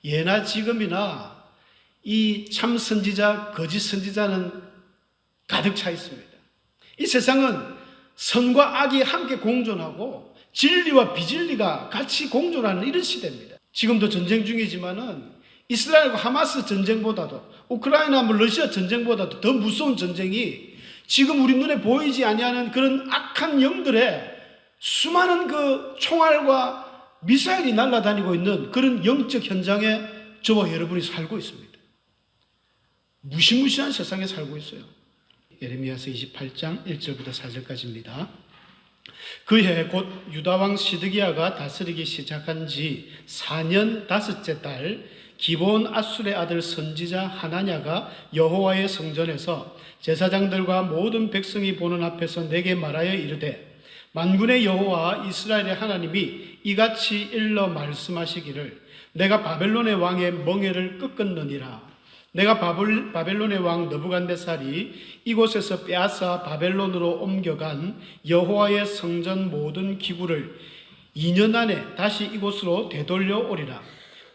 예나 지금이나 이 참 선지자, 거짓 선지자는 가득 차 있습니다. 이 세상은 선과 악이 함께 공존하고 진리와 비진리가 같이 공존하는 이런 시대입니다. 지금도 전쟁 중이지만은 이스라엘과 하마스 전쟁보다도 우크라이나 러시아 전쟁보다도 더 무서운 전쟁이 지금 우리 눈에 보이지 아니하는 그런 악한 영들의 수많은 그 총알과 미사일이 날아다니고 있는 그런 영적 현장에 저와 여러분이 살고 있습니다. 무시무시한 세상에 살고 있어요. 예레미야서 28장 1절부터 4절까지입니다. 그해 곧 유다왕 시드기야가 다스리기 시작한 지 4년 5째 달 기브온 아술의 아들 선지자 하나냐가 여호와의 성전에서 제사장들과 모든 백성이 보는 앞에서 내게 말하여 이르되 만군의 여호와 이스라엘의 하나님이 이같이 일러 말씀하시기를 내가 바벨론의 왕의 멍에를 꺾었느니라. 내가 바벨론의 왕 느부갓네살이 이곳에서 빼앗아 바벨론으로 옮겨간 여호와의 성전 모든 기구를 2년 안에 다시 이곳으로 되돌려 오리라.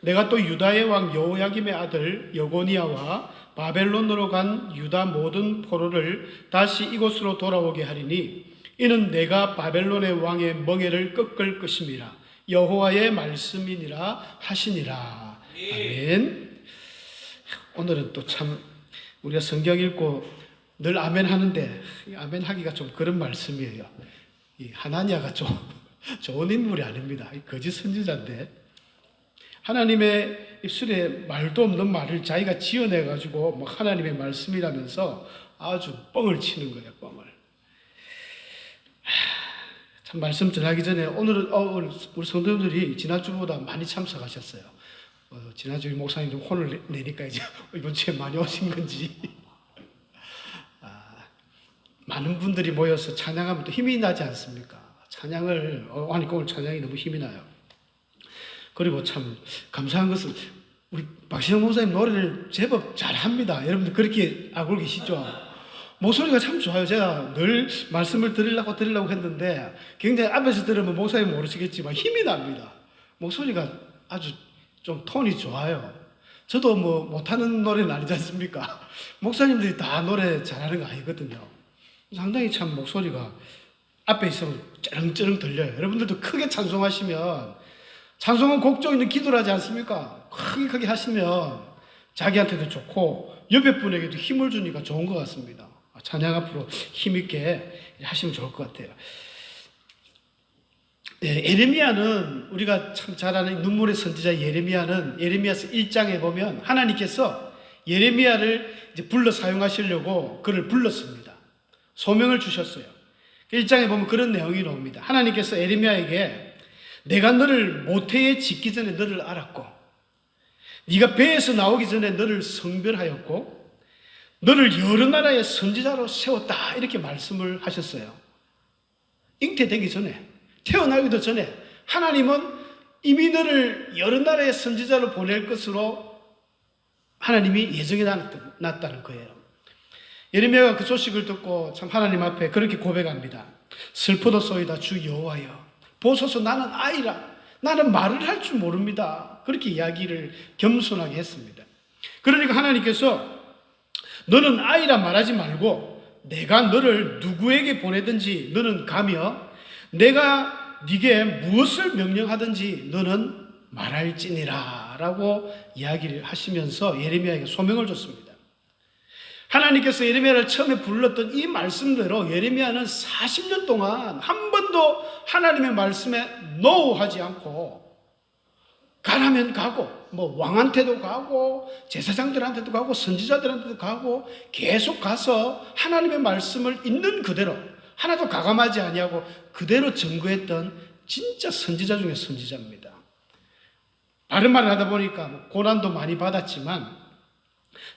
내가 또 유다의 왕 여호야김의 아들 여고니아와 바벨론으로 간 유다 모든 포로를 다시 이곳으로 돌아오게 하리니 이는 내가 바벨론의 왕의 멍에를 꺾을 것임이라. 여호와의 말씀이니라 하시니라. 아멘. 오늘은 또 참 우리가 성경 읽고 늘 아멘 하는데 아멘 하기가 좀 그런 말씀이에요. 이 하나냐가 좀 좋은 인물이 아닙니다. 거짓 선지자인데 하나님의 입술에 말도 없는 말을 자기가 지어내가지고 뭐 하나님의 말씀이라면서 아주 뻥을 치는 거예요. 뻥을. 참 말씀 전하기 전에 오늘 우리 성도들이 지난주보다 많이 참석하셨어요. 지난주에 목사님 좀 혼을 내니까 이제 이번 주에 많이 오신 건지 많은 분들이 모여서 찬양하면 또 힘이 나지 않습니까? 찬양을 하니까 오늘 찬양이 너무 힘이 나요. 그리고 참 감사한 것은 우리 박시영 목사님 노래를 제법 잘합니다. 여러분들 그렇게 알고 계시죠? 목소리가 참 좋아요. 제가 늘 말씀을 드리려고 했는데 굉장히 앞에서 들으면 목사님 모르시겠지만 힘이 납니다. 목소리가 아주 좀 톤이 좋아요. 저도 뭐 못하는 노래는 아니지 않습니까? 목사님들이 다 노래 잘하는 거 아니거든요. 상당히 참 목소리가 앞에 있으면 쩌렁쩌렁 들려요. 여러분들도 크게 찬송하시면 찬송은 곡조 있는 기도를 하지 않습니까? 크게 하시면 자기한테도 좋고 옆에 분에게도 힘을 주니까 좋은 것 같습니다. 찬양 앞으로 힘있게 하시면 좋을 것 같아요. 예레미야는 우리가 참 잘 아는 눈물의 선지자 예레미야는 예레미야서 1장에 보면 하나님께서 예레미야를 이제 불러 사용하시려고 그를 불렀습니다. 소명을 주셨어요. 1장에 보면 그런 내용이 나옵니다. 하나님께서 예레미야에게 내가 너를 모태에 짓기 전에 너를 알았고 네가 배에서 나오기 전에 너를 성별하였고 너를 여러 나라의 선지자로 세웠다 이렇게 말씀을 하셨어요. 잉태되기 전에 태어나기도 전에 하나님은 이미 너를 여러 나라의 선지자로 보낼 것으로 하나님이 예정해 놨다는 거예요. 예레미야가 그 소식을 듣고 참 하나님 앞에 그렇게 고백합니다. 슬프도소이다 주 여호와여 보소서 나는 아이라 나는 말을 할 줄 모릅니다. 그렇게 이야기를 겸손하게 했습니다. 그러니까 하나님께서 너는 아이라 말하지 말고 내가 너를 누구에게 보내든지 너는 가며 내가 네게 무엇을 명령하든지 너는 말할지니라 라고 이야기를 하시면서 예레미야에게 소명을 줬습니다. 하나님께서 예레미야를 처음에 불렀던 이 말씀대로 예레미야는 40년 동안 한 번도 하나님의 말씀에 NO 하지 않고 가라면 가고 뭐 왕한테도 가고 제사장들한테도 가고 선지자들한테도 가고 계속 가서 하나님의 말씀을 있는 그대로 하나도 가감하지 아니하고 그대로 증거했던 진짜 선지자 중에 선지자입니다. 바른 말을 하다 보니까 고난도 많이 받았지만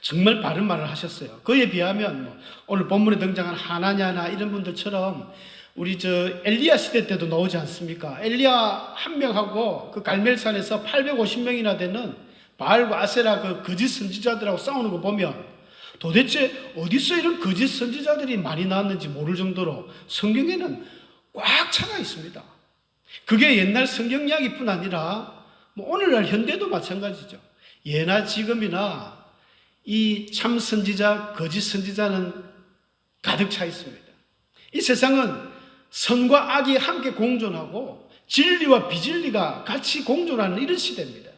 정말 바른 말을 하셨어요. 그에 비하면 오늘 본문에 등장한 하나냐나 이런 분들처럼 우리 엘리야 시대 때도 나오지 않습니까? 엘리야 한 명하고 그 갈멜산에서 850명이나 되는 바알과 아세라 그 거짓 선지자들하고 싸우는 거 보면 도대체 어디서 이런 거짓 선지자들이 많이 나왔는지 모를 정도로 성경에는 꽉 차가 있습니다. 그게 옛날 성경 이야기뿐 아니라 뭐 오늘날 현대도 마찬가지죠. 예나 지금이나 이 참 선지자, 거짓 선지자는 가득 차 있습니다. 이 세상은 선과 악이 함께 공존하고 진리와 비진리가 같이 공존하는 이런 시대입니다.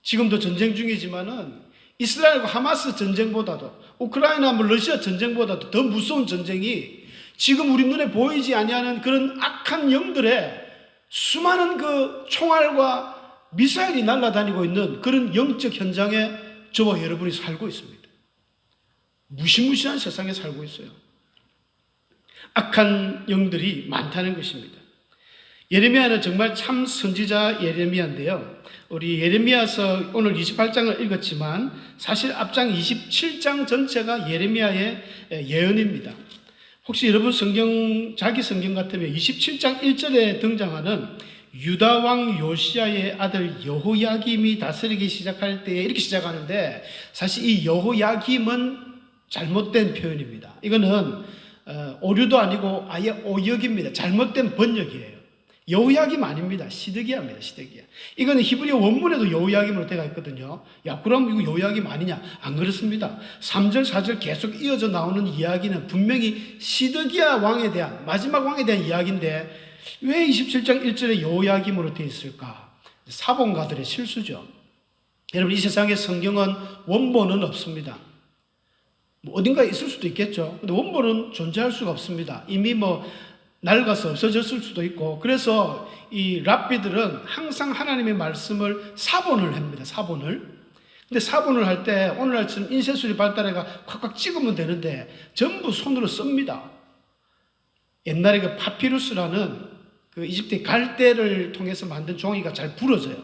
지금도 전쟁 중이지만은 이스라엘과 하마스 전쟁보다도 우크라이나 러시아 전쟁보다도 더 무서운 전쟁이 지금 우리 눈에 보이지 아니하는 그런 악한 영들의 수많은 그 총알과 미사일이 날아다니고 있는 그런 영적 현장에 저와 여러분이 살고 있습니다. 무시무시한 세상에 살고 있어요. 악한 영들이 많다는 것입니다. 예레미야는 정말 참 선지자 예레미야인데요. 우리 예레미야서 오늘 28장을 읽었지만 사실 앞장 27장 전체가 예레미야의 예언입니다. 혹시 여러분 자기 성경 같으면 27장 1절에 등장하는 유다 왕 요시야의 아들 여호야김이 다스리기 시작할 때 이렇게 시작하는데, 사실 이 여호야김은 잘못된 표현입니다. 이거는 오류도 아니고 아예 오역입니다. 잘못된 번역이에요. 여호야김 아닙니다. 시드기야입니다. 시드기야. 이거는 히브리어 원문에도 여호야김으로 되어 있거든요. 야, 그럼 이거 여호야김 아니냐? 안 그렇습니다. 3절, 4절 계속 이어져 나오는 이야기는 분명히 시드기야 왕에 대한, 마지막 왕에 대한 이야기인데 왜 27장 1절에 여호야김으로 되어 있을까? 사본가들의 실수죠. 여러분, 이 세상에 성경은 원본은 없습니다. 뭐 어딘가에 있을 수도 있겠죠. 근데 원본은 존재할 수가 없습니다. 이미 낡아서 없어졌을 수도 있고, 그래서 이 랍비들은 항상 하나님의 말씀을 사본을 합니다. 사본을. 근데 사본을 할 때 오늘날처럼 인쇄술이 발달해가 콱콱 찍으면 되는데 전부 손으로 씁니다. 옛날에 그 파피루스라는 그 이집트의 갈대를 통해서 만든 종이가 잘 부러져요.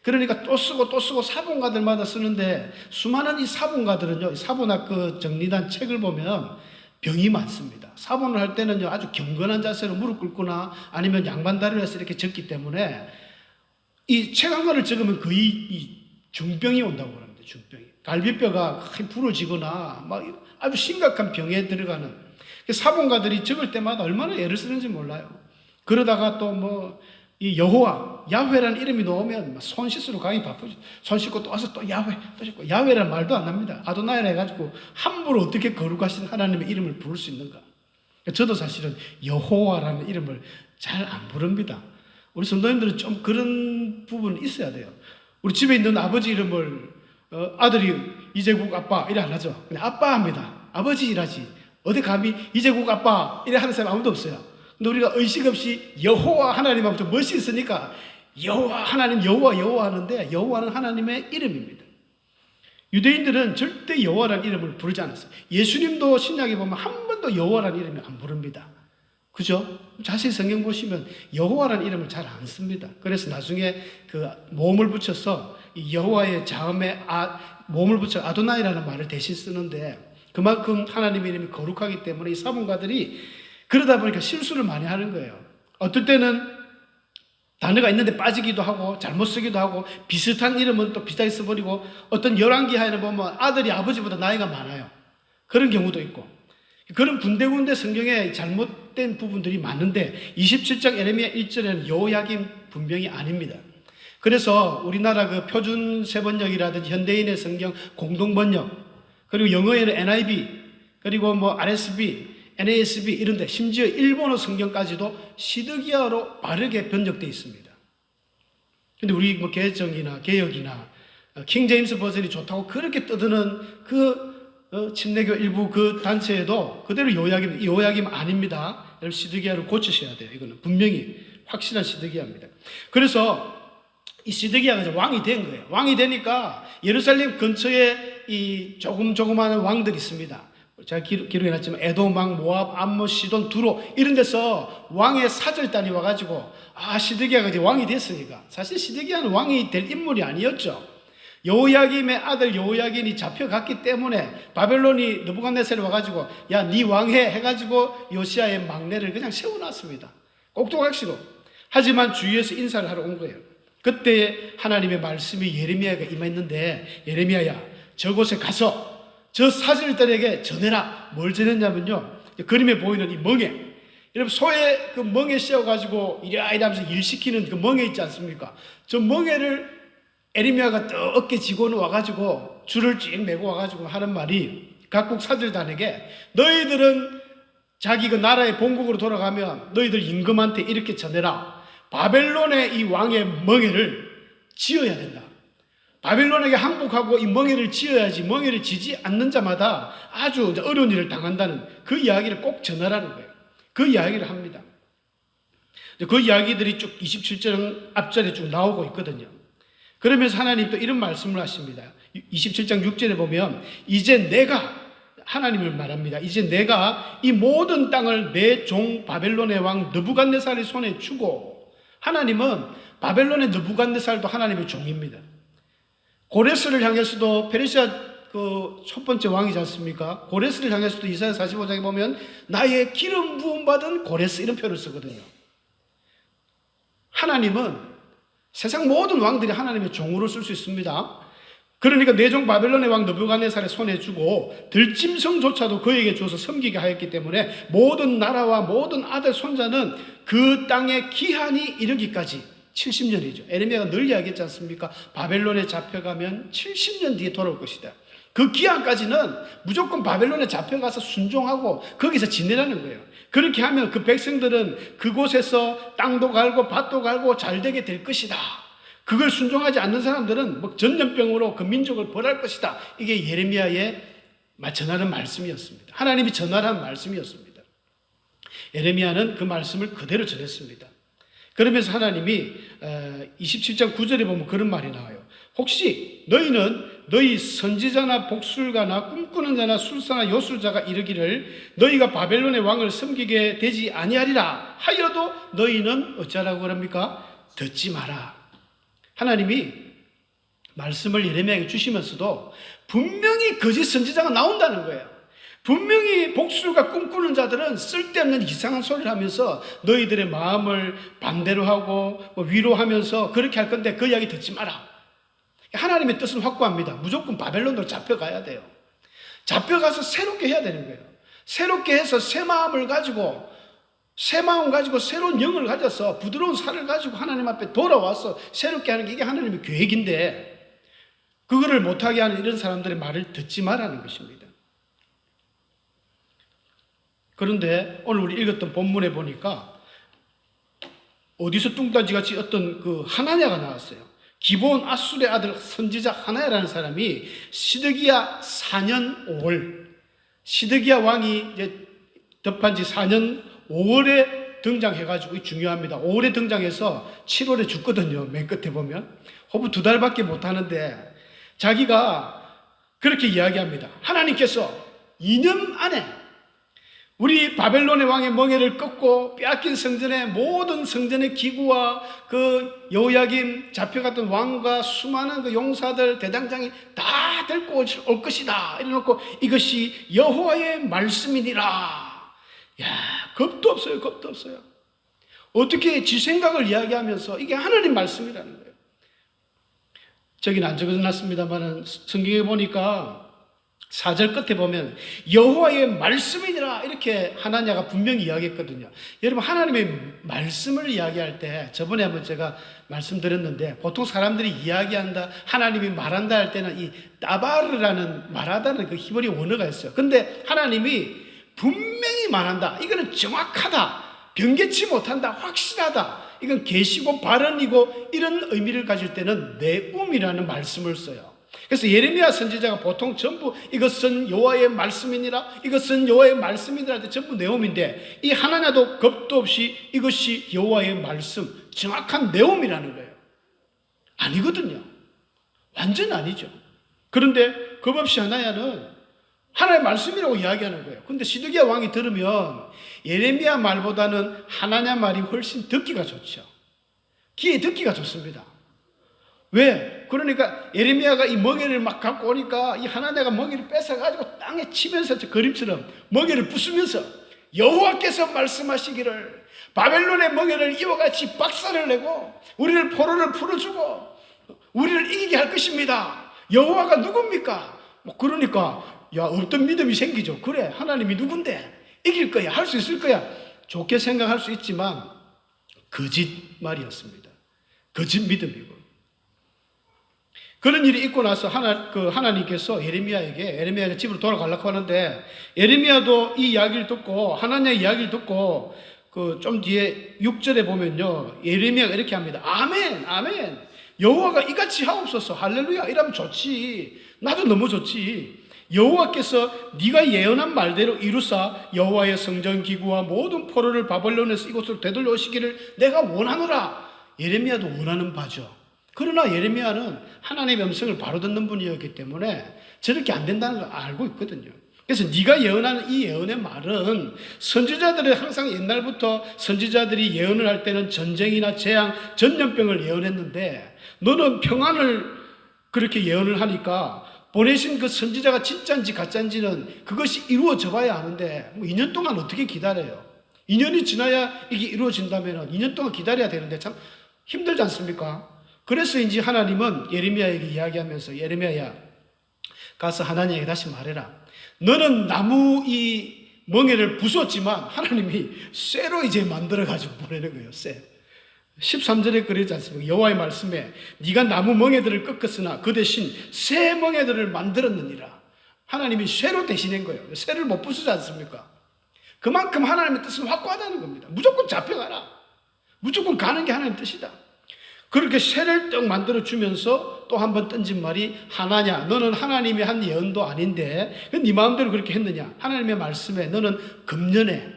그러니까 또 쓰고 사본가들마다 쓰는데, 수많은 이 사본가들은요, 사본학 정리단 책을 보면 병이 많습니다. 사본을 할 때는요, 아주 경건한 자세로 무릎 꿇거나 아니면 양반다리를 해서 이렇게 적기 때문에 이 책 한 권을 적으면 거의 이 중병이 온다고 합니다. 중병이. 갈비뼈가 부러지거나 막 아주 심각한 병에 들어가는. 사본가들이 적을 때마다 얼마나 애를 쓰는지 몰라요. 그러다가 또 이 여호와, 야훼라는 이름이 나오면 손 씻으러 가기 바쁘죠. 손 씻고 또 와서 또 야훼, 또 씻고. 야훼라는 말도 안 납니다. 아도나이라 해가지고 함부로 어떻게 거룩하신 하나님의 이름을 부를 수 있는가. 저도 사실은 여호와라는 이름을 잘 안 부릅니다. 우리 성도님들은 좀 그런 부분이 있어야 돼요. 우리 집에 있는 아버지 이름을 아들이 이제국 아빠 이래 안 하죠. 그냥 아빠 합니다. 아버지라지. 어디 감히 이제국 아빠 이래 하는 사람 아무도 없어요. 근데 우리가 의식 없이 여호와 하나님하고 좀 멋이 있으니까 여호와 하나님, 여호와 하는데, 여호와는 하나님의 이름입니다. 유대인들은 절대 여호와라는 이름을 부르지 않았어요. 예수님도 신약에 보면 한 번도 여호와라는 이름을 안 부릅니다. 그죠? 자세히 성경 보시면 여호와라는 이름을 잘 안 씁니다. 그래서 나중에 그 모음을 붙여서 이 여호와의 자음에 모음을 붙여 아도나이라는 말을 대신 쓰는데, 그만큼 하나님의 이름이 거룩하기 때문에 이 사본가들이 그러다 보니까 실수를 많이 하는 거예요. 어떨 때는 단어가 있는데 빠지기도 하고 잘못 쓰기도 하고, 비슷한 이름은 또 비슷하게 써버리고, 어떤 열왕기하에는 보면 아들이 아버지보다 나이가 많아요. 그런 경우도 있고, 그런 군데군데 성경에 잘못된 부분들이 많은데 27장 예레미야 1절에는 여호야김 분명히 아닙니다. 그래서 우리나라 그 표준 세번역이라든지 현대인의 성경 공동번역, 그리고 영어에는 NIV, 그리고 RSB, NASB 이런데, 심지어 일본어 성경까지도 시드기야로 바르게 번역되어 있습니다. 근데 우리 개정이나 개역이나 킹제임스 버전이 좋다고 그렇게 떠드는 침례교 일부 그 단체에도 그대로 여호야김 아닙니다. 여러분, 시드기야를 고치셔야 돼요. 이거는 분명히 확실한 시드기야입니다. 그래서 이 시드기야가 왕이 된 거예요. 왕이 되니까 예루살렘 근처에 이 조그마한 왕들이 있습니다. 제가 기록해놨지만 에돔 왕, 모압, 암몬, 시돈, 두로 이런 데서 왕의 사절단이 와가지고 시드기야가 이제 왕이 됐으니까, 사실 시드기야는 왕이 될 인물이 아니었죠. 여호야김의 아들 여호야긴이 잡혀갔기 때문에 바벨론이 느부갓네살이 와가지고 야, 네 왕해 해가지고 요시야의 막내를 그냥 세워놨습니다. 꼭두각시로. 하지만 주위에서 인사를 하러 온 거예요. 그때 하나님의 말씀이 예레미야가 임했는데, 예레미야야, 저곳에 가서 저 사절단에게 전해라. 뭘 전했냐면요, 그림에 보이는 이 멍에, 여러분 소의 그 멍에 씌워가지고 이리이리 하면서 일 시키는 그 멍에 있지 않습니까? 저 멍에를 에레미야가 또 어깨 지고는 와가지고 줄을 쭉 메고 와가지고 하는 말이 각국 사절단에게 너희들은 자기 그 나라의 본국으로 돌아가면 너희들 임금한테 이렇게 전해라. 바벨론의 이 왕의 멍에를 지어야 된다. 바벨론에게 항복하고 이 멍에를 지어야지 멍에를 지지 않는 자마다 아주 어려운 일을 당한다는 그 이야기를 꼭 전하라는 거예요. 그 이야기를 합니다. 그 이야기들이 쭉 27장 앞절에 쭉 나오고 있거든요. 그러면서 하나님 또 이런 말씀을 하십니다. 27장 6절에 보면 이제 내가 하나님을 말합니다. 이제 내가 이 모든 땅을 내 종 바벨론의 왕 느부갓네살의 손에 주고, 하나님은 바벨론의 느부갓네살도 하나님의 종입니다. 고레스를 향해서도 페르시아 그 첫 번째 왕이지 않습니까? 고레스를 향해서도 이사야 45장에 보면 나의 기름 부음 받은 고레스 이런 표현을 쓰거든요. 하나님은 세상 모든 왕들이 하나님의 종으로 쓸 수 있습니다. 그러니까 내종 바벨론의 왕 느부갓네살의 손에 주고 들짐승조차도 그에게 주어서 섬기게 하였기 때문에 모든 나라와 모든 아들 손자는 그 땅의 기한이 이르기까지 70년이죠. 에레미야가 늘 이야기했지 않습니까? 바벨론에 잡혀가면 70년 뒤에 돌아올 것이다. 그 기한까지는 무조건 바벨론에 잡혀가서 순종하고 거기서 지내라는 거예요. 그렇게 하면 그 백성들은 그곳에서 땅도 갈고 밭도 갈고 잘 되게 될 것이다. 그걸 순종하지 않는 사람들은 뭐 전염병으로 그 민족을 벌할 것이다. 이게 예레미야의 전하는 말씀이었습니다. 하나님이 전하라는 말씀이었습니다. 예레미야는 그 말씀을 그대로 전했습니다. 그러면서 하나님이 27장 9절에 보면 그런 말이 나와요. 혹시 너희는 너희 선지자나 복술가나 꿈꾸는 자나 술사나 요술자가 이르기를 너희가 바벨론의 왕을 섬기게 되지 아니하리라 하여도 너희는 어찌하라고 그럽니까? 듣지 마라. 하나님이 말씀을 예레미야에게 주시면서도 분명히 거짓 선지자가 나온다는 거예요. 분명히 복술과 꿈꾸는 자들은 쓸데없는 이상한 소리를 하면서 너희들의 마음을 반대로 하고 위로하면서 그렇게 할 건데 그 이야기 듣지 마라. 하나님의 뜻은 확고합니다. 무조건 바벨론으로 잡혀가야 돼요. 잡혀가서 새롭게 해야 되는 거예요. 새롭게 해서 새 마음을 가지고 새로운 영을 가져서 부드러운 살을 가지고 하나님 앞에 돌아와서 새롭게 하는 게 이게 하나님의 계획인데 그거를 못하게 하는 이런 사람들의 말을 듣지 말라는 것입니다. 그런데 오늘 우리 읽었던 본문에 보니까 어디서 뚱딴지같이 어떤 그 하나냐가 나왔어요. 기브온 아술의 아들 선지자 하나야라는 사람이 시드기야 4년 5월, 시드기야 왕이 이제 덮한 지 4년 5월에 등장해가지고 중요합니다. 5월에 등장해서 7월에 죽거든요. 맨 끝에 보면 호부 2달밖에 못하는데 자기가 그렇게 이야기합니다. 하나님께서 2년 안에 우리 바벨론의 왕의 멍에를 꺾고 빼앗긴 성전의 모든 성전의 기구와 그 여호야김 잡혀갔던 왕과 수많은 그 용사들 대장장이 다 데리고 올 것이다. 이래놓고 이것이 여호와의 말씀이니라. 야, 겁도 없어요. 겁도 없어요. 어떻게 지 생각을 이야기하면서 이게 하나님 말씀이라는 거예요. 저기는 안 적어놨습니다만 성경에 보니까 4절 끝에 보면 여호와의 말씀이니라 이렇게 하나냐가 분명히 이야기했거든요. 여러분 하나님의 말씀을 이야기할 때 저번에 한번 제가 말씀드렸는데 보통 사람들이 이야기한다 하나님이 말한다 할 때는 이 따바르라는 말하다는 그 히브리 원어가 있어요. 근데 하나님이 분명히 말한다. 이거는 정확하다. 변개치 못한다. 확실하다. 이건 계시고 발언이고 이런 의미를 가질 때는 내음이라는 말씀을 써요. 그래서 예레미야 선지자가 보통 전부 이것은 여호와의 말씀이니라 이것은 여호와의 말씀이니라 할 때 전부 내용인데 이 하나냐도 겁도 없이 이것이 여호와의 말씀 정확한 내용이라는 거예요. 아니거든요. 완전 아니죠. 그런데 겁 없이 하나야는 하나의 말씀이라고 이야기하는 거예요. 그런데 시드기야 왕이 들으면 예레미야 말보다는 하나냐 말이 훨씬 듣기가 좋죠. 귀에 듣기가 좋습니다. 왜? 그러니까 예레미야가 이 멍에를 막 갖고 오니까 이 하나냐가 멍에를 뺏어가지고 땅에 치면서 저 그림처럼 멍에를 부수면서 여호와께서 말씀하시기를 바벨론의 멍에를 이와 같이 박살을 내고 우리를 포로를 풀어주고 우리를 이기게 할 것입니다. 여호와가 누굽니까? 뭐 그러니까 야 어떤 믿음이 생기죠. 그래 하나님이 누군데 이길 거야 할 수 있을 거야 좋게 생각할 수 있지만 거짓말이었습니다. 거짓 믿음이고 그런 일이 있고 나서 하나님께서 예레미야가 집으로 돌아가려고 하는데, 예레미야도 이 이야기를 듣고, 하나님의 이야기를 듣고, 좀 뒤에 6절에 보면요, 예레미야가 이렇게 합니다. 아멘, 아멘. 여호와가 이같이 하옵소서. 할렐루야. 이러면 좋지. 나도 너무 좋지. 여호와께서 네가 예언한 말대로 이루사 여호와의 성전 기구와 모든 포로를 바벨론에서 이곳으로 되돌려 오시기를 내가 원하노라. 예레미야도 원하는 바죠. 그러나 예레미야는 하나님의 음성을 바로 듣는 분이었기 때문에 저렇게 안 된다는 걸 알고 있거든요. 그래서 네가 예언하는 이 예언의 말은, 선지자들이 항상 옛날부터 선지자들이 예언을 할 때는 전쟁이나 재앙, 전염병을 예언했는데, 너는 평안을 그렇게 예언을 하니까 보내신 그 선지자가 진짜인지 가짜인지는 그것이 이루어져 봐야 하는데, 2년 동안 어떻게 기다려요? 2년이 지나야 이게 이루어진다면 2년 동안 기다려야 되는데 참 힘들지 않습니까? 그래서인지 하나님은 예레미야에게 이야기하면서, 예레미야야, 가서 하나님에게 다시 말해라. 너는 나무 이 멍에를 부쉈지만 하나님이 쇠로 이제 만들어가지고 보내는 거예요. 쇠. 13절에 그러지 않습니까? 여호와의 말씀에 네가 나무 멍에들을 꺾었으나 그 대신 쇠 멍에들을 만들었느니라. 하나님이 쇠로 대신한 거예요. 쇠를 못 부수지 않습니까? 그만큼 하나님의 뜻은 확고하다는 겁니다. 무조건 잡혀가라. 무조건 가는 게 하나님의 뜻이다. 그렇게 쇠를 떡 만들어주면서 또 한 번 던진 말이, 하나냐, 너는 하나님이 한 예언도 아닌데 네 마음대로 그렇게 했느냐. 하나님의 말씀에 너는 금년에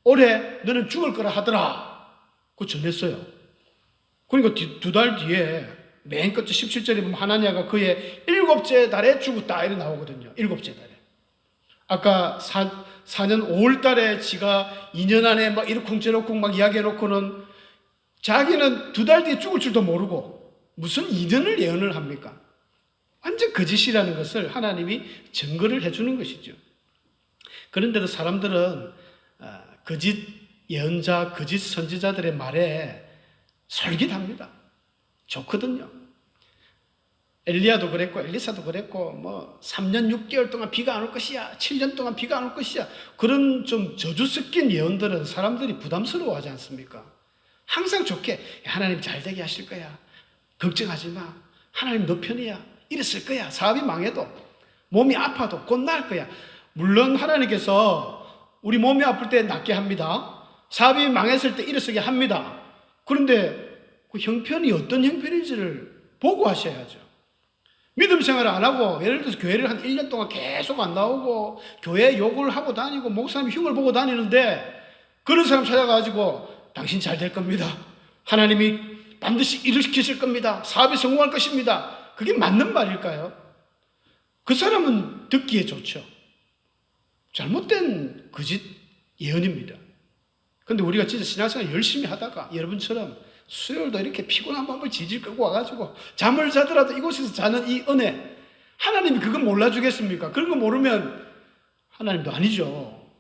올해 너는 죽을 거라 하더라. 그거 전했어요. 그러니까 두 달 뒤에 맨 끝에 17절에 보면 하나냐가 그의 7째 달에 죽었다 이렇게 나오거든요. 7째 달에. 아까 4년 5월 달에 지가 2년 안에 막 이렇게 쿵쳐놓고 막 이야기해놓고는 자기는 2달 뒤에 죽을 줄도 모르고 무슨 2년을 예언을 합니까? 완전 거짓이라는 것을 하나님이 증거를 해주는 것이죠. 그런데도 사람들은 거짓 예언자, 거짓 선지자들의 말에 솔깃합니다. 좋거든요. 엘리야도 그랬고 엘리사도 그랬고 3년 6개월 동안 비가 안 올 것이야, 7년 동안 비가 안 올 것이야, 그런 좀 저주 섞인 예언들은 사람들이 부담스러워하지 않습니까? 항상 좋게 하나님 잘 되게 하실 거야, 걱정하지 마, 하나님 너 편이야, 이랬을 거야, 사업이 망해도 몸이 아파도 곧 나을 거야. 물론 하나님께서 우리 몸이 아플 때 낫게 합니다. 사업이 망했을 때 일어서게 합니다. 그런데 그 형편이 어떤 형편인지를 보고 하셔야죠. 믿음 생활을 안 하고 예를 들어서 교회를 한 1년 동안 계속 안 나오고 교회 욕을 하고 다니고 목사님 흉을 보고 다니는데, 그런 사람 찾아가지고 당신 잘 될 겁니다, 하나님이 반드시 일으키실 겁니다, 사업이 성공할 것입니다, 그게 맞는 말일까요? 그 사람은 듣기에 좋죠. 잘못된 거짓 예언입니다. 그런데 우리가 진짜 신앙생활 열심히 하다가 여러분처럼 수요일도 이렇게 피곤한 마음을 질질 끌고 와가지고 잠을 자더라도 이곳에서 자는 이 은혜, 하나님이 그거 몰라주겠습니까? 그런 거 모르면 하나님도 아니죠.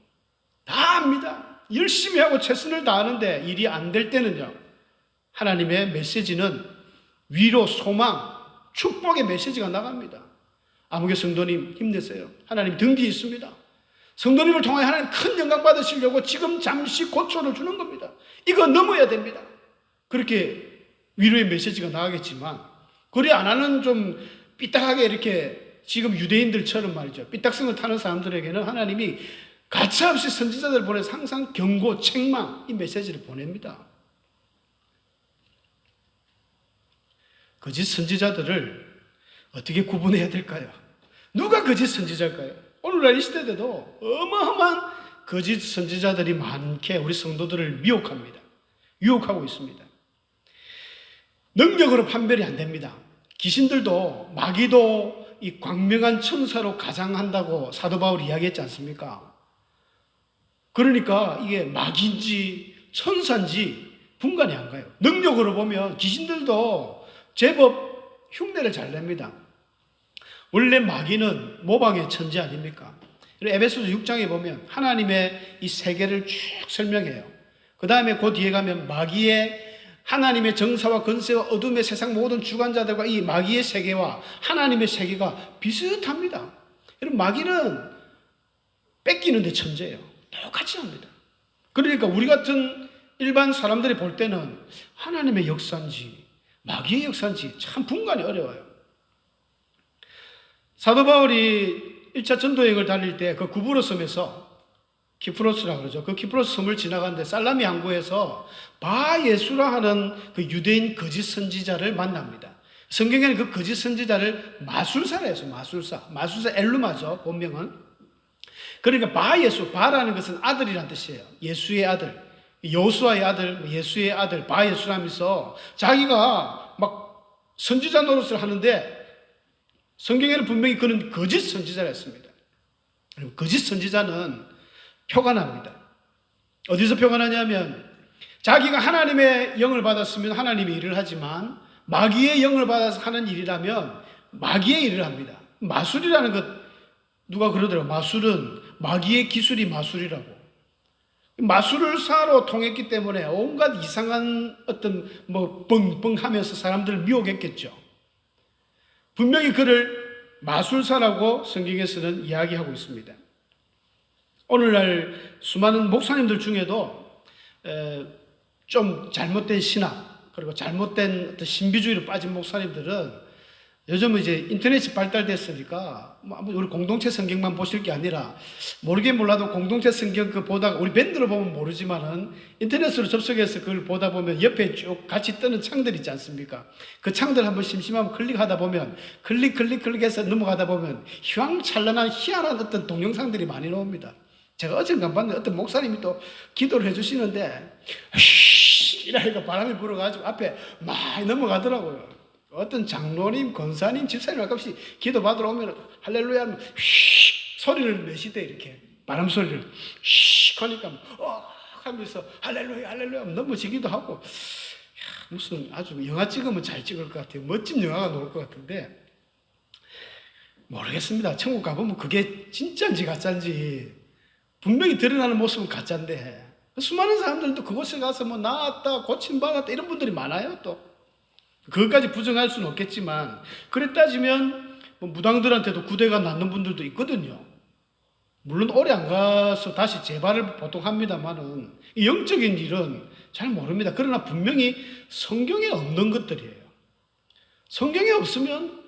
다 압니다. 열심히 하고 최선을 다하는데 일이 안 될 때는요, 하나님의 메시지는 위로, 소망, 축복의 메시지가 나갑니다. 아무개 성도님 힘내세요. 하나님 등 뒤에 있습니다. 성도님을 통해 하나님 큰 영광 받으시려고 지금 잠시 고초를 주는 겁니다. 이거 넘어야 됩니다. 그렇게 위로의 메시지가 나가겠지만, 그래 안 하는 좀 삐딱하게 이렇게 지금 유대인들처럼 말이죠, 삐딱성을 타는 사람들에게는 하나님이 가차없이 선지자들을 보내서 항상 경고, 책망, 이 메시지를 보냅니다. 거짓 선지자들을 어떻게 구분해야 될까요? 누가 거짓 선지자일까요? 오늘날 이 시대에도 어마어마한 거짓 선지자들이 많게 우리 성도들을 미혹합니다. 유혹하고 있습니다. 능력으로 판별이 안 됩니다. 귀신들도, 마귀도 이 광명한 천사로 가장한다고 사도 바울이 이야기했지 않습니까? 그러니까 이게 마귀인지 천사인지 분간이 안 가요. 능력으로 보면 귀신들도 제법 흉내를 잘 냅니다. 원래 마귀는 모방의 천재 아닙니까? 에베소서 6장에 보면 하나님의 이 세계를 쭉 설명해요. 그 다음에 그 뒤에 가면 마귀의, 하나님의 정사와 권세와 어둠의 세상 모든 주관자들과 이 마귀의 세계와 하나님의 세계가 비슷합니다. 여러분, 마귀는 뺏기는 데 천재예요. 똑같이 합니다. 그러니까 우리 같은 일반 사람들이 볼 때는 하나님의 역사인지 마귀의 역사인지 참 분간이 어려워요. 사도 바울이 1차 전도 여행을 다닐 때 그 구브로 섬에서 키프로스라고 그러죠. 그 키프로스 섬을 지나가는데 살라미 항구에서 바 예수라 하는 그 유대인 거짓 선지자를 만납니다. 성경에는 그 거짓 선지자를 마술사라 해서 마술사 엘루마죠, 본명은. 그러니까 바 예수, 바라는 것은 아들이란 뜻이에요. 예수의 아들, 여호수아의 아들, 예수의 아들, 바 예수라면서 자기가 막 선지자 노릇을 하는데 성경에는 분명히 그는 거짓 선지자라 했습니다. 그리고 거짓 선지자는 표가 납니다. 어디서 표가 나냐면 자기가 하나님의 영을 받았으면 하나님의 일을 하지만 마귀의 영을 받아서 하는 일이라면 마귀의 일을 합니다. 마술이라는 것 누가 그러더라고요. 마술은 마귀의 기술이 마술이라고. 마술을 사로 통했기 때문에 온갖 이상한 어떤 뻥뻥하면서 사람들을 미혹했겠죠. 분명히 그를 마술사라고 성경에서는 이야기하고 있습니다. 오늘날 수많은 목사님들 중에도 좀 잘못된 신학 그리고 잘못된 어떤 신비주의로 빠진 목사님들은 요즘은 이제 인터넷이 발달됐으니까 우리 공동체 성경만 보실 게 아니라 모르긴 몰라도 공동체 성경 그 보다가 우리 밴드로 보면 모르지만은 인터넷으로 접속해서 그걸 보다 보면 옆에 쭉 같이 뜨는 창들 있지 않습니까? 그 창들 한번 심심하면 클릭하다 보면 클릭해서 넘어가다 보면 휘황찬란한 희한한 어떤 동영상들이 많이 나옵니다. 제가 어젠가 봤는데 어떤 목사님이 또 기도를 해주시는데 이라니까 바람이 불어가지고 앞에 많이 넘어가더라고요. 어떤 장로님, 권사님, 집사님 가끔씩 기도 받으러 오면 할렐루야 하면 소리를 내시대 이렇게 바람 소리를 하니까 하면서 할렐루야 하면 넘어지기도 하고 무슨 아주 영화 찍으면 잘 찍을 것 같아요. 멋진 영화가 나올 것 같은데 모르겠습니다. 천국 가보면 그게 진짜인지 가짜인지 분명히 드러나는 모습은 가짜인데 수많은 사람들도 그곳에 가서 뭐 나았다 고침받았다 이런 분들이 많아요. 또 그것까지 부정할 수는 없겠지만 그래 따지면 뭐 무당들한테도 구대가 낫는 분들도 있거든요. 물론 오래 안 가서 다시 재발을 보통 합니다만은 영적인 일은 잘 모릅니다. 그러나 분명히 성경에 없는 것들이에요. 성경에 없으면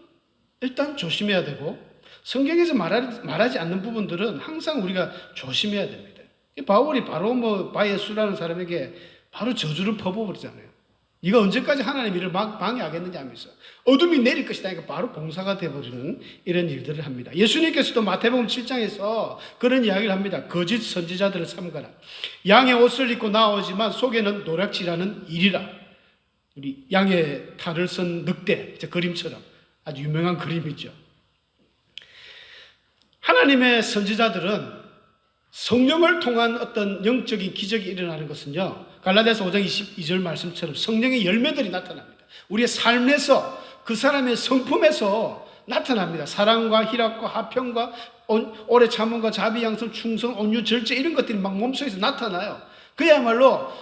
일단 조심해야 되고 성경에서 말하지 않는 부분들은 항상 우리가 조심해야 됩니다. 바울이 바로 바예수라는 사람에게 바로 저주를 퍼부어버리잖아요. 네가 언제까지 하나님 일을 방해하겠느냐 하면서 어둠이 내릴 것이다 하니까 바로 봉사가 되어버리는 이런 일들을 합니다. 예수님께서도 마태복음 7장에서 그런 이야기를 합니다. 거짓 선지자들을 삼가라. 양의 옷을 입고 나오지만 속에는 노략질하는 일이라. 우리 양의 탈을 쓴 늑대 그림처럼 아주 유명한 그림이죠. 하나님의 선지자들은 성령을 통한 어떤 영적인 기적이 일어나는 것은요. 갈라디아서 5장 22절 말씀처럼 성령의 열매들이 나타납니다. 우리의 삶에서 그 사람의 성품에서 나타납니다. 사랑과 희락과 화평과 오래 참음과 자비, 양선, 충성, 온유, 절제 이런 것들이 막 몸속에서 나타나요. 그야말로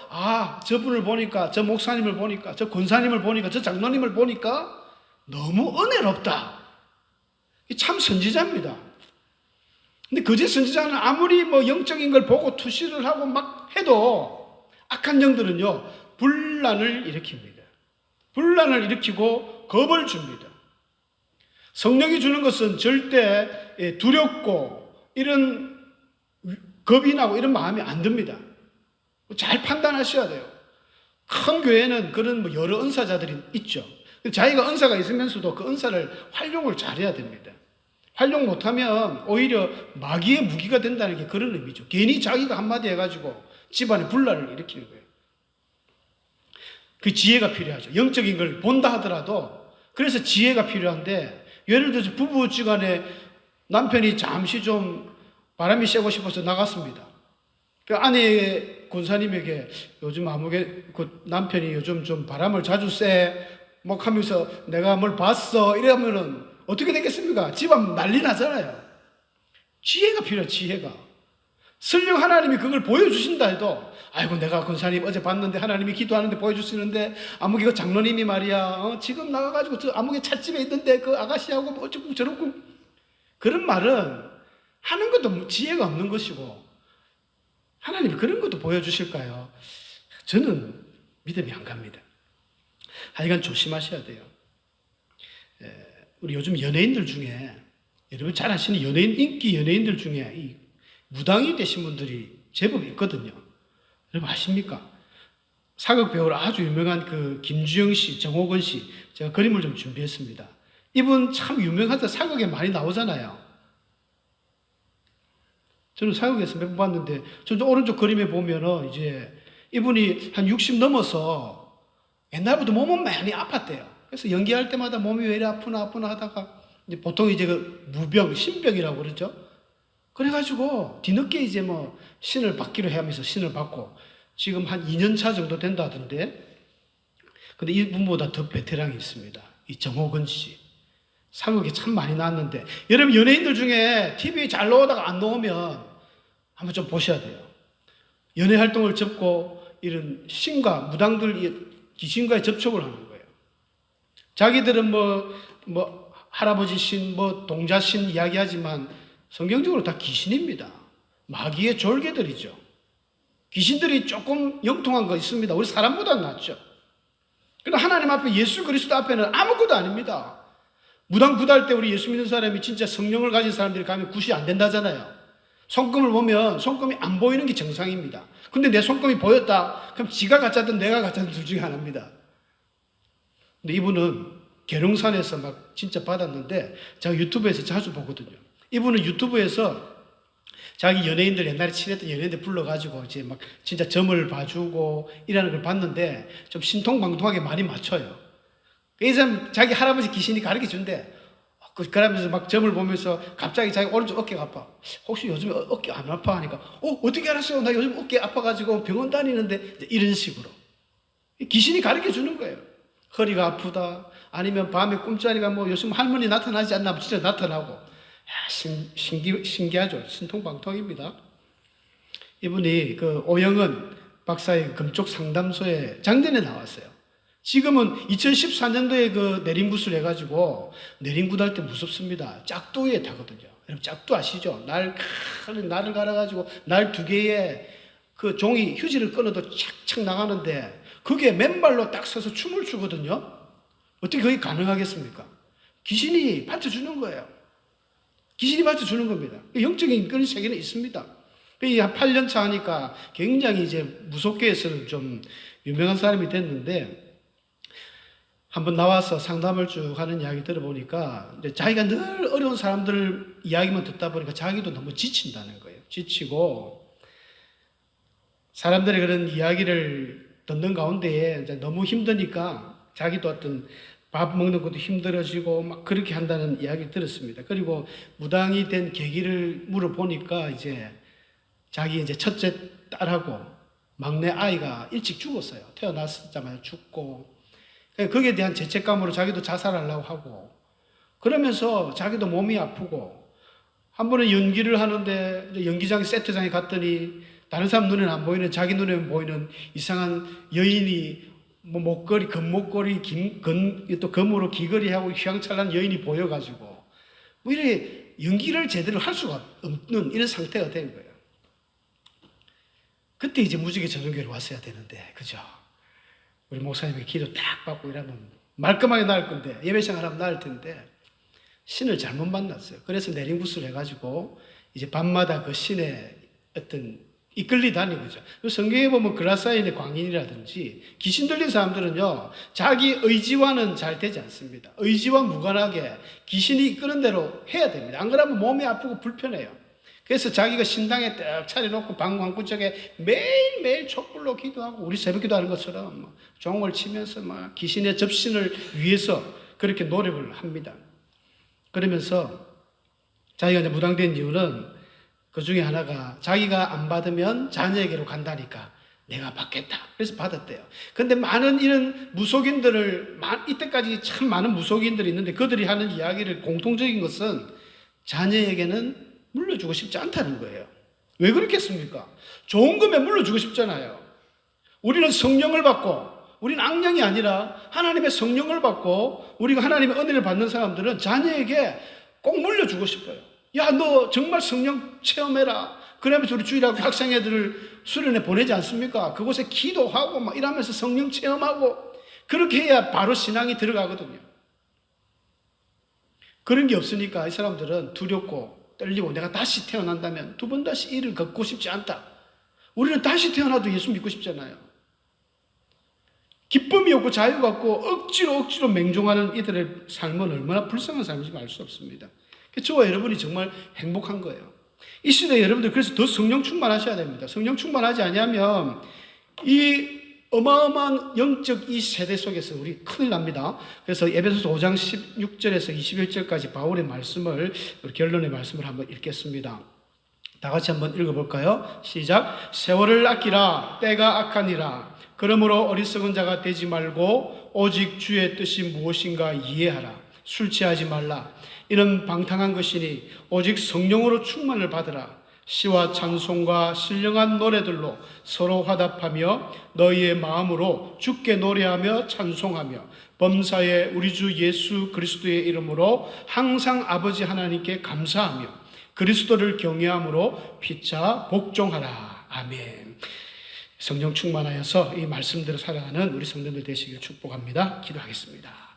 저분을 보니까 저 목사님을 보니까 저 권사님을 보니까 저 장로님을 보니까 너무 은혜롭다. 참 선지자입니다. 근데 거짓 선지자는 아무리 영적인 걸 보고 투시를 하고 막 해도 악한 영들은요, 분란을 일으킵니다. 분란을 일으키고 겁을 줍니다. 성령이 주는 것은 절대 두렵고 이런 겁이 나고 이런 마음이 안 듭니다. 잘 판단하셔야 돼요. 큰 교회는 그런 여러 은사자들이 있죠. 자기가 은사가 있으면서도 그 은사를 활용을 잘해야 됩니다. 활용 못하면 오히려 마귀의 무기가 된다는 게 그런 의미죠. 괜히 자기가 한마디 해가지고 집안에 분란을 일으키는 거예요. 그 지혜가 필요하죠. 영적인 걸 본다 하더라도 그래서 지혜가 필요한데 예를 들어서 부부지간에 남편이 잠시 좀 바람이 쐬고 싶어서 나갔습니다. 그 아내 권사님에게 요즘 그 남편이 요즘 좀 바람을 자주 쐬 막 하면서 내가 뭘 봤어 이러면은 어떻게 되겠습니까? 집안 난리 나잖아요. 지혜가 필요해요. 지혜가. 설령 하나님이 그걸 보여주신다 해도 아이고 내가 권사님 어제 봤는데 하나님이 기도하는데 보여주시는데 아무개 그 장로님이 말이야 지금 나가가지고 저 아무개 찻집에 있는데 그 아가씨하고 뭐 어쩌고 저러고 그런 말은 하는 것도 지혜가 없는 것이고 하나님이 그런 것도 보여주실까요? 저는 믿음이 안 갑니다. 하여간 조심하셔야 돼요. 우리 요즘 연예인들 중에 여러분 잘 아시는 인기 연예인들 중에 이 무당이 되신 분들이 제법 있거든요. 여러분 아십니까? 사극 배우로 아주 유명한 그 김주영 씨, 정호건 씨, 제가 그림을 좀 준비했습니다. 이분 참 유명하다. 사극에 많이 나오잖아요. 저는 사극에서 몇 번 봤는데, 저 오른쪽 그림에 보면은 이제 이분이 한 60 넘어서 옛날부터 몸은 많이 아팠대요. 그래서 연기할 때마다 몸이 왜 이래 아프나 하다가 이제 보통 이제 그 무병, 신병이라고 그러죠. 그래가지고 뒤늦게 이제 뭐 신을 받기로 하면서 신을 받고 지금 한 2년 차 정도 된다던데, 근데 이분보다 더 베테랑이 있습니다. 이 정호근 씨. 사극에 참 많이 나왔는데, 여러분 연예인들 중에 TV에 잘 나오다가 안 나오면 한번 좀 보셔야 돼요. 연예 활동을 접고 이런 신과 무당들, 귀신과의 접촉을 하는 거예요. 자기들은 뭐 할아버지 신, 뭐 동자 신 이야기하지만 성경적으로 다 귀신입니다. 마귀의 졸개들이죠. 귀신들이 조금 영통한 거 있습니다. 우리 사람보다 낫죠. 그러나 하나님 앞에, 예수 그리스도 앞에는 아무것도 아닙니다. 무당 구달 때 우리 예수 믿는 사람이 진짜 성령을 가진 사람들이 가면 굿이 안 된다잖아요. 손금을 보면 손금이 안 보이는 게 정상입니다. 근데 내 손금이 보였다. 그럼 지가 가짜든 내가 가짜든 둘 중에 하나입니다. 근데 이분은 계룡산에서 막 진짜 받았는데, 제가 유튜브에서 자주 보거든요. 이분은 유튜브에서 자기 연예인들, 옛날에 친했던 연예인들 불러가지고 이제 막 진짜 점을 봐주고 이라는 걸 봤는데, 좀 신통방통하게 많이 맞춰요. 이 사람 자기 할아버지 귀신이 가르쳐 준대. 그러면서 막 점을 보면서 갑자기 자기 오른쪽 어깨가 아파. 혹시 요즘 어깨 안 아파? 하니까 어떻게 알았어요? 나 요즘 어깨 아파가지고 병원 다니는데, 이런 식으로 귀신이 가르쳐 주는 거예요. 허리가 아프다, 아니면 밤에 꿈자리가 뭐 요즘 할머니 나타나지 않나, 진짜 나타나고. 신기하죠. 신통방통입니다. 이분이 그 오영은 박사의 금쪽 상담소에 작년에 나왔어요. 지금은 2014년도에 그 내림굿을 해가지고, 내림굿 할 때 무섭습니다. 짝두에 타거든요. 여러분 짝두 아시죠? 날을 갈아가지고 날 2개에 그 종이 휴지를 끊어도 착착 나가는데, 그게 맨발로 딱 서서 춤을 추거든요. 어떻게 그게 가능하겠습니까? 귀신이 받쳐주는 거예요. 귀신이 받쳐주는 겁니다. 영적인 그런 세계는 있습니다. 한 8년 차 하니까 굉장히 이제 무속계에서는 좀 유명한 사람이 됐는데, 한번 나와서 상담을 쭉 하는 이야기 들어보니까, 이제 자기가 늘 어려운 사람들 이야기만 듣다 보니까 자기도 너무 지친다는 거예요. 지치고, 사람들의 그런 이야기를 듣는 가운데에 이제 너무 힘드니까 자기도 어떤 밥 먹는 것도 힘들어지고 막 그렇게 한다는 이야기 들었습니다. 그리고 무당이 된 계기를 물어보니까, 이제 자기 이제 첫째 딸하고 막내 아이가 일찍 죽었어요. 태어났자마자 죽고, 거기에 대한 죄책감으로 자기도 자살하려고 하고, 그러면서 자기도 몸이 아프고, 한 번은 연기를 하는데 연기장 세트장에 갔더니 다른 사람 눈에는 안 보이는, 자기 눈에는 보이는 이상한 여인이 뭐 목걸이, 금목걸이, 또 금으로 귀걸이하고 휘황찬란한 여인이 보여가지고 뭐 이래 연기를 제대로 할 수가 없는 이런 상태가 된 거예요. 그때 이제 무지개 전용교회로 왔어야 되는데, 그죠? 우리 목사님의 기도 딱 받고 이러면 말끔하게 나을 건데, 예배생활 하면 나을 텐데, 신을 잘못 만났어요. 그래서 내림굿을 해가지고 이제 밤마다 그 신의 어떤 이끌리다니, 그죠? 성경에 보면 그라사인의 광인이라든지 귀신 들린 사람들은요, 자기 의지와는 잘 되지 않습니다. 의지와 무관하게 귀신이 이끄는 대로 해야 됩니다. 안 그러면 몸이 아프고 불편해요. 그래서 자기가 신당에 딱 차려놓고 방 한구석에 매일매일 촛불로 기도하고, 우리 새벽 기도하는 것처럼 종을 치면서 막 귀신의 접신을 위해서 그렇게 노력을 합니다. 그러면서 자기가 이제 무당된 이유는 그 중에 하나가, 자기가 안 받으면 자녀에게로 간다니까 내가 받겠다. 그래서 받았대요. 근데 많은 이런 무속인들을, 이때까지 참 많은 무속인들이 있는데, 그들이 하는 이야기를 공통적인 것은 자녀에게는 물려주고 싶지 않다는 거예요. 왜 그렇겠습니까? 좋은 거면 물려주고 싶잖아요. 우리는 성령을 받고, 우리는 악령이 아니라 하나님의 성령을 받고, 우리가 하나님의 은혜를 받는 사람들은 자녀에게 꼭 물려주고 싶어요. 야, 너 정말 성령 체험해라. 그러면서 우리 주일학교 학생애들을 수련회 보내지 않습니까? 그곳에 기도하고 막 이러면서 성령 체험하고, 그렇게 해야 바로 신앙이 들어가거든요. 그런 게 없으니까 이 사람들은 두렵고 떨리고 내가 다시 태어난다면 두 번 다시 이를 걷고 싶지 않다. 우리는 다시 태어나도 예수 믿고 싶잖아요. 기쁨이 없고 자유가 없고 억지로 맹종하는 이들의 삶은 얼마나 불쌍한 삶인지 알 수 없습니다. 저와 여러분이 정말 행복한 거예요. 이 시대에 여러분들 그래서 더 성령 충만하셔야 됩니다. 성령 충만하지 않으면 이 어마어마한 영적 이 세대 속에서 우리 큰일 납니다. 그래서 에베소서 5장 16절에서 21절까지 바울의 말씀을, 결론의 말씀을 한번 읽겠습니다. 다 같이 한번 읽어볼까요? 시작. 세월을 아끼라. 때가 악하니라. 그러므로 어리석은 자가 되지 말고 오직 주의 뜻이 무엇인가 이해하라. 술 취하지 말라. 이는 방탕한 것이니 오직 성령으로 충만을 받으라. 시와 찬송과 신령한 노래들로 서로 화답하며 너희의 마음으로 주께 노래하며 찬송하며 범사에 우리 주 예수 그리스도의 이름으로 항상 아버지 하나님께 감사하며 그리스도를 경외함으로 피차 복종하라. 아멘. 성령 충만하여서 이 말씀대로 살아가는 우리 성도들 되시길 축복합니다. 기도하겠습니다.